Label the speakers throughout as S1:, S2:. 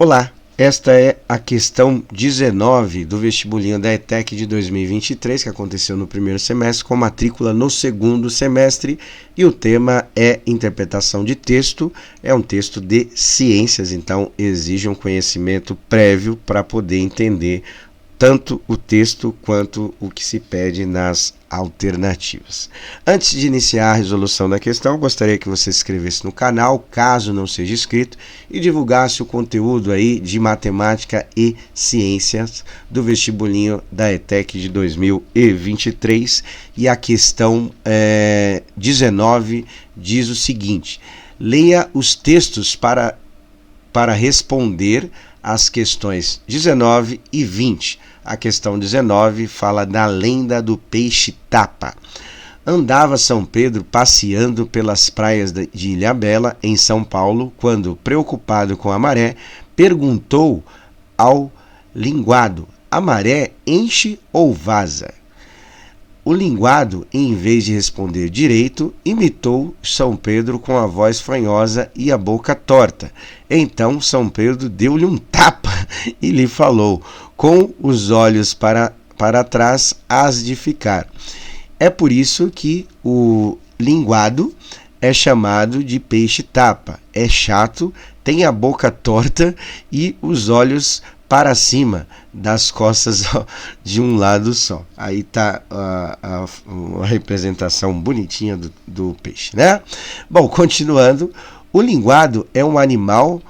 S1: Olá, esta é a questão 19 do vestibulinho da ETEC de 2023, que aconteceu no primeiro semestre, com matrícula no segundo semestre, e o tema é interpretação de texto. É um texto de ciências, então exige um conhecimento prévio para poder entender tanto o texto quanto o que se pede nas alternativas. Antes de iniciar a resolução da questão, gostaria que você se inscrevesse no canal, caso não seja inscrito, e divulgasse o conteúdo aí de matemática e ciências do vestibulinho da ETEC de 2023. E a questão 19 diz o seguinte: leia os textos para responder as questões 19 e 20. A questão 19 fala da lenda do peixe-tapa. Andava São Pedro passeando pelas praias de Ilhabela, em São Paulo, quando, preocupado com a maré, perguntou ao linguado: a maré enche ou vaza? O linguado, em vez de responder direito, imitou São Pedro com a voz fanhosa e a boca torta. Então São Pedro deu-lhe um tapa e lhe falou, com os olhos para trás, hás de ficar. É por isso que o linguado é chamado de peixe-tapa. É chato, tem a boca torta e os olhos para cima das costas de um lado só. Aí está a representação bonitinha do peixe, né? Bom, continuando, o linguado é um animal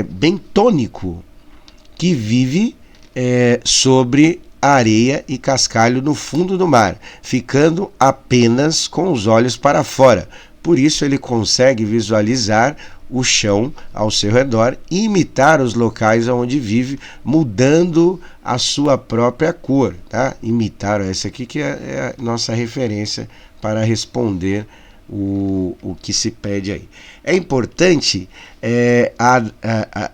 S1: bentônico que vive sobre areia e cascalho no fundo do mar, ficando apenas com os olhos para fora. Por isso ele consegue visualizar o chão ao seu redor e imitar os locais onde vive, mudando a sua própria cor, tá? Imitar, essa aqui que é a nossa referência para responder o que se pede aí. É importante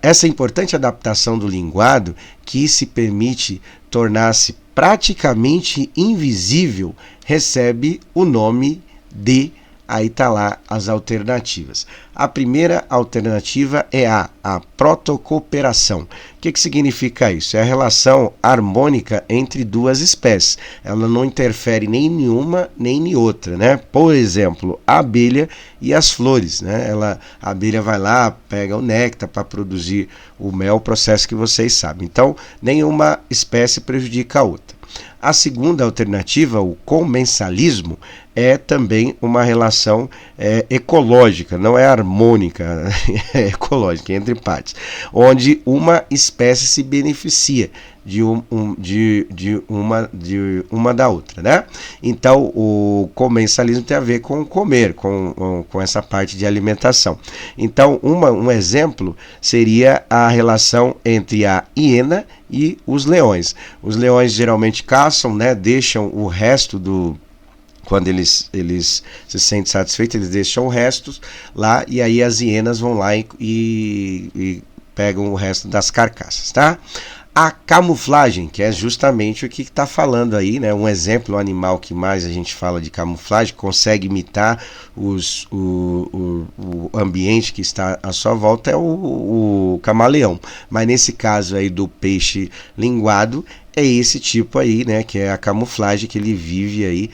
S1: essa importante adaptação do linguado, que se permite tornar-se praticamente invisível, recebe o nome de. Aí está lá as alternativas. A primeira alternativa é a protocooperação. O que significa isso? É a relação harmônica entre duas espécies. Ela não interfere nem em uma nem em outra, né? Por exemplo, a abelha e as flores, né? A abelha vai lá, pega o néctar para produzir o mel, o processo que vocês sabem. Então, nenhuma espécie prejudica a outra. A segunda alternativa, o comensalismo, é também uma relação ecológica, não é harmônica, é ecológica, entre partes, onde uma espécie se beneficia de uma da outra, né? Então, o comensalismo tem a ver com comer, com essa parte de alimentação. Então, um exemplo seria a relação entre a hiena e os leões. Os leões geralmente caçam, né? Deixam o resto quando eles se sentem satisfeitos, eles deixam restos lá, e aí as hienas vão lá e pegam o resto das carcaças, tá? A camuflagem, que é justamente o que está falando aí, né? Um exemplo, o animal que mais a gente fala de camuflagem, consegue imitar o ambiente que está à sua volta, é o camaleão. Mas nesse caso aí do peixe linguado, é esse tipo aí, né, que é a camuflagem, que ele vive aí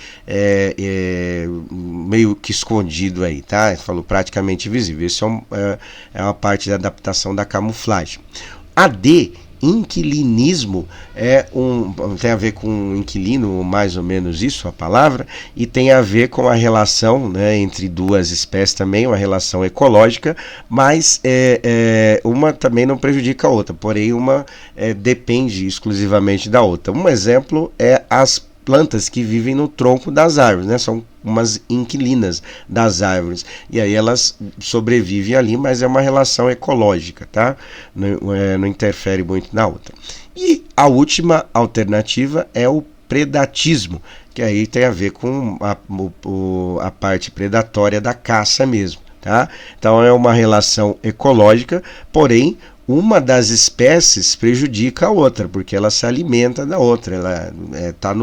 S1: meio que escondido aí, tá? Ele falou praticamente invisível. Isso é uma parte da adaptação da camuflagem. A D, inquilinismo, tem a ver com inquilino, mais ou menos isso, a palavra, e tem a ver com a relação, né, entre duas espécies também, uma relação ecológica, mas uma também não prejudica a outra, porém uma depende exclusivamente da outra. Um exemplo é as plantas que vivem no tronco das árvores, né? São umas inquilinas das árvores, e aí elas sobrevivem ali, mas é uma relação ecológica, tá? Não interfere muito na outra. E a última alternativa é o predatismo, que aí tem a ver com a parte predatória da caça mesmo, tá? Então é uma relação ecológica, porém uma das espécies prejudica a outra, porque ela se alimenta da outra, ela está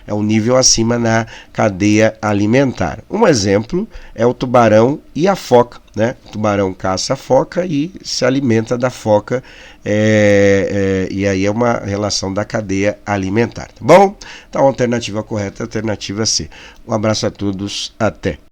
S1: é um nível acima na cadeia alimentar. Um exemplo é o tubarão e a foca, né? O tubarão caça a foca e se alimenta da foca, e aí é uma relação da cadeia alimentar, tá bom? Então a alternativa correta é a alternativa C. Um abraço a todos, até!